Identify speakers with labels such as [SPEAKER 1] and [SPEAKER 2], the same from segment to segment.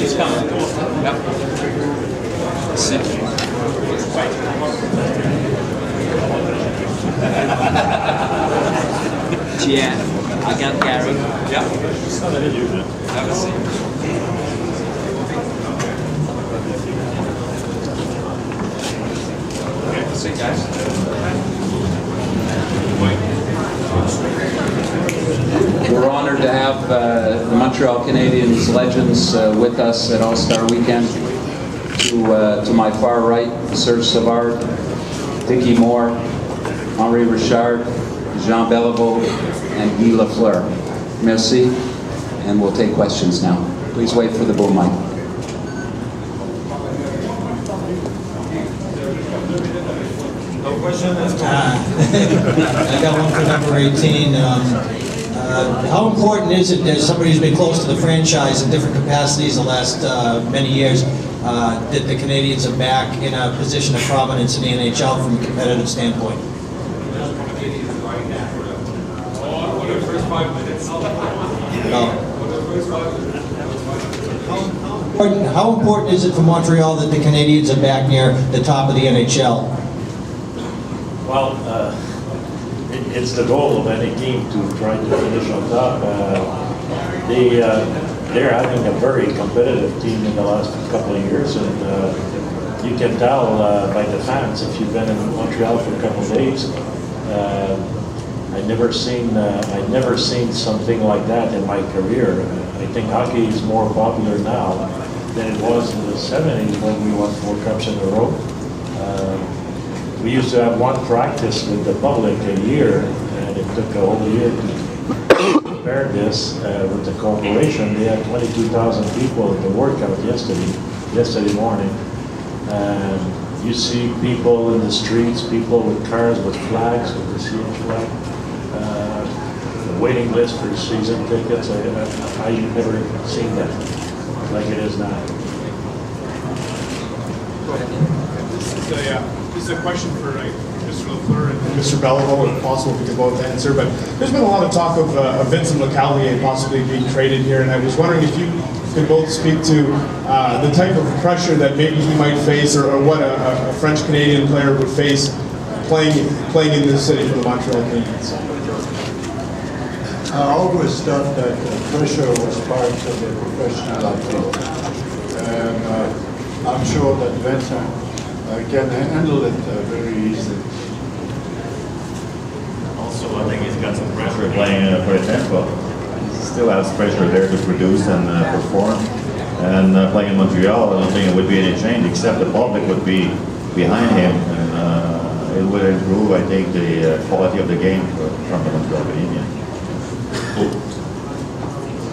[SPEAKER 1] He's coming. Yep. Sit. Yeah, I got Gary. Yeah. Have a seat. Okay, let's see, guys.
[SPEAKER 2] We're honored to have the Montreal Canadiens Legends with us at All-Star Weekend. To my far right, Serge Savard, Dickie Moore, Henri Richard, Jean Beliveau, and Guy Lafleur. Merci, and we'll take questions now. Please wait for the boom mic.
[SPEAKER 3] No question? I got one for number 18. How important is it, as somebody who's been close to the franchise in different capacities the last many years, that the Canadiens are back in a position of prominence in the NHL from a competitive standpoint? How important is it for Montreal that the Canadiens are back near the top of the NHL?
[SPEAKER 4] Well, it's the goal of any team to try to finish on top. They're having a very competitive team in the last couple of years, and you can tell by the fans if you've been in Montreal for a couple of days. I've never seen something like that in my career. I think hockey is more popular now than it was in the 70s when we won 4 cups in a row. We used to have one practice with the public a year, and it took a whole year to prepare this with the corporation. They had 22,000 people at the workout yesterday morning. You see people in the streets, people with cars with flags, with the CH flag, the waiting list for season tickets. I've never seen that like it is now.
[SPEAKER 5] Go ahead. This is a question for Mr. Lafleur and Mr. Beliveau, if possible, if we could both answer. But there's been a lot of talk of Vincent Lecavalier possibly being traded here, and I was wondering if you could both speak to the type of pressure that maybe he might face, or what a French-Canadian player would face playing in this city for the Montreal Canadiens.
[SPEAKER 6] I always thought that pressure was part of the professional athlete, and I'm sure that Vincent can handle it very easily.
[SPEAKER 7] Also, I think he's got some pressure playing for Tampa. He still has pressure there to produce and perform. And playing in Montreal, I don't think it would be any change, except the public would be behind him, and it would improve, I think, the quality of the game from the Montreal Canadiens.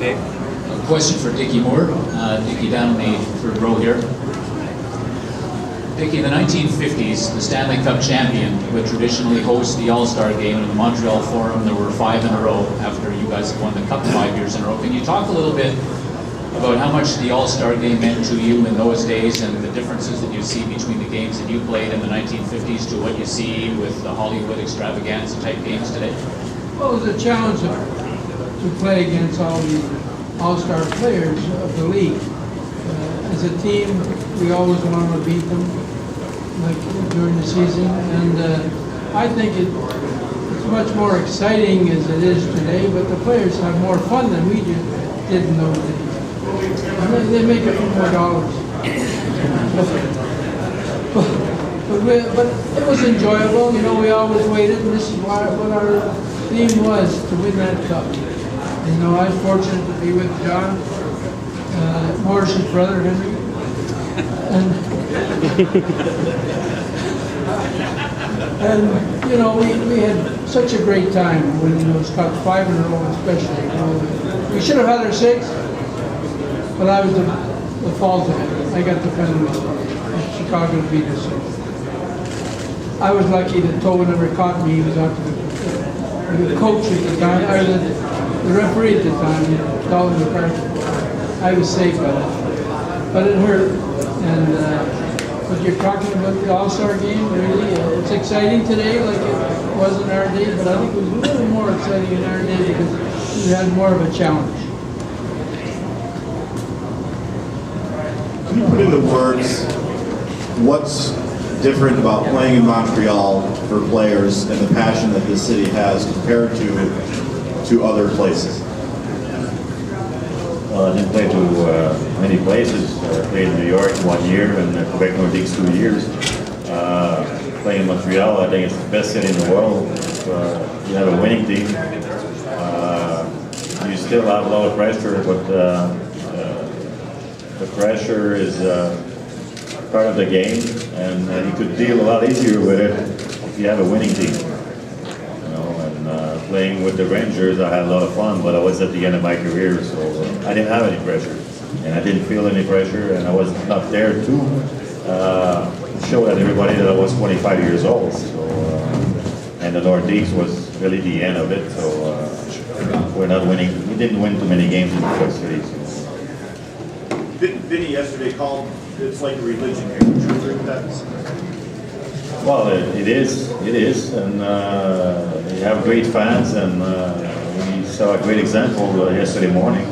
[SPEAKER 2] A question for Dickie Moore. Dickie down in the third row here. Dickie, in the 1950s, the Stanley Cup champion would traditionally host the All-Star game, and in the Montreal Forum there were 5 in a row after you guys had won the Cup 5 years in a row. Can you talk a little bit about how much the All-Star game meant to you in those days, and the differences that you see between the games that you played in the 1950s to what you see with the Hollywood extravaganza type games today?
[SPEAKER 8] Well, it was a challenge to play against all the all-star players of the league. As a team, we always wanted to beat them, like during the season, and I think it's much more exciting as it is today, but the players have more fun than we did in those days. And they make a few more dollars. But it was enjoyable, you know, we always waited, and this is what our theme was, to win that cup. You know, I was fortunate to be with John, Morris's brother, Henry, and you know, we had such a great time winning those cups, 5 in a row especially. You know, we should have had our 6, but I was the fault of it. I got the penalty. Chicago beat us. I was lucky that Tobin never caught me. He was out to the coach at the time, or the referee at the time, Dalton McCarthy. I was safe by that, but it hurt. And but you're talking about the All-Star game, really, it's exciting today, like it was in our day. But I think it was a little more exciting in our day because we had more of a challenge.
[SPEAKER 9] into words, what's different about playing in Montreal for players and the passion that this city has compared to other places?
[SPEAKER 7] Well, I didn't play to many places. I played in New York 1 year and Quebec Nordiques 2 years. Playing in Montreal, I think it's the best city in the world. You have a winning team. You still have a lot of pressure, but the pressure is part of the game, and you could deal a lot easier with it if you have a winning team. You know, and playing with the Rangers, I had a lot of fun, but I was at the end of my career, so I didn't have any pressure, and I didn't feel any pressure, and I was not there to show that everybody that I was 25 years old. So, and the Nordiques was really the end of it. So we're not winning. We didn't win too many games in the first city. So.
[SPEAKER 9] Vinny yesterday called it's like a religion here. Would you agree with that?
[SPEAKER 7] Well, it is, and you have great fans, and we saw a great example yesterday morning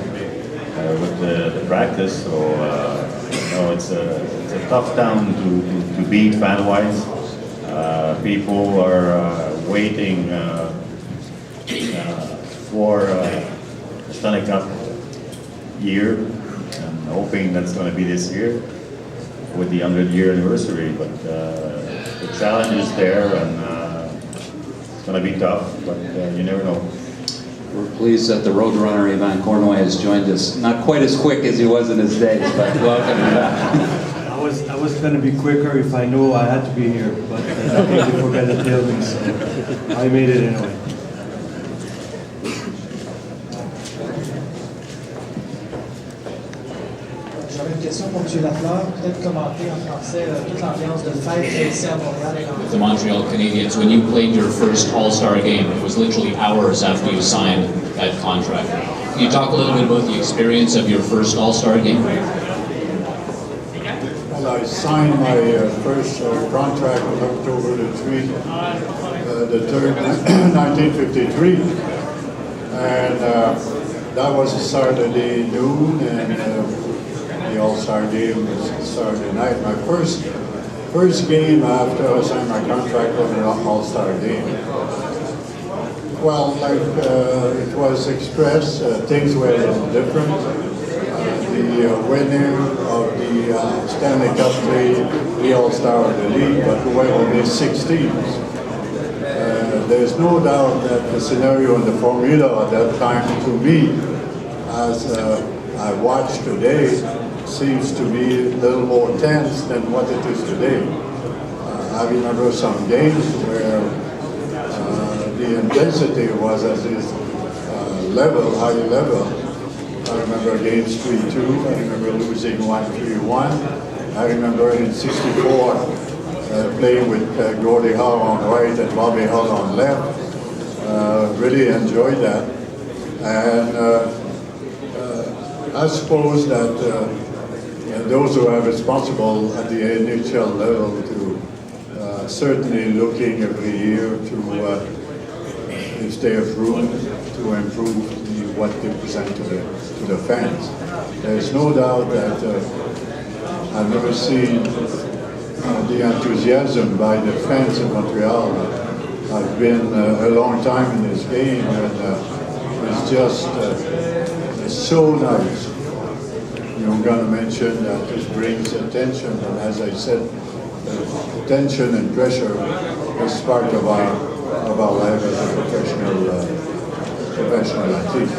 [SPEAKER 7] with the practice. So you know, it's a tough town to beat fan-wise. People are waiting for the Stanley Cup year, and hoping that's going to be this year with the 100-year anniversary. But the challenge is there, and it's going to be tough, but you never know.
[SPEAKER 2] We're pleased that the Roadrunner Ivan Cournoy has joined us. Not quite as quick as he was in his days, but welcome back.
[SPEAKER 10] I was going to be quicker if I knew I had to be here, but they forgot to tell me, so I made it anyway.
[SPEAKER 11] J'aurais une question pour M. Lafleur, peut-être commenter en français toute l'ambiance de fête ici à Montréal et en
[SPEAKER 1] With the Montreal Canadiens, when you played your first All-Star game, it was literally hours after you signed that contract. Can you talk a little bit about the experience of your first All-Star game?
[SPEAKER 6] Well, I signed my first contract on October the 3rd, 1953, and that was a Saturday noon, and the All-Star game was Saturday night. My first game after I signed my contract was an All-Star game. Well, like it was expressed, things were a little different. The winner of the Stanley Cup played the All-Star of the league, but we were only 6 teams. There's no doubt that the scenario and the formula at that time, to me, as I watch today, seems to be a little more tense than what it is today. I remember some games where the intensity was at this high level. I remember games 3-2, I remember losing 1-3-1. I remember in '64 playing with Gordie Howe on right and Bobby Hull on left. Really enjoyed that. And I suppose that those who are responsible at the NHL level to certainly looking every year to if they have room to improve what they present to the fans. There's no doubt that I've never seen the enthusiasm by the fans in Montreal. I've been a long time in this game, and it's just it's so nice. I'm going to mention that this brings attention, and as I said, tension and pressure is part of our life as a professional athlete.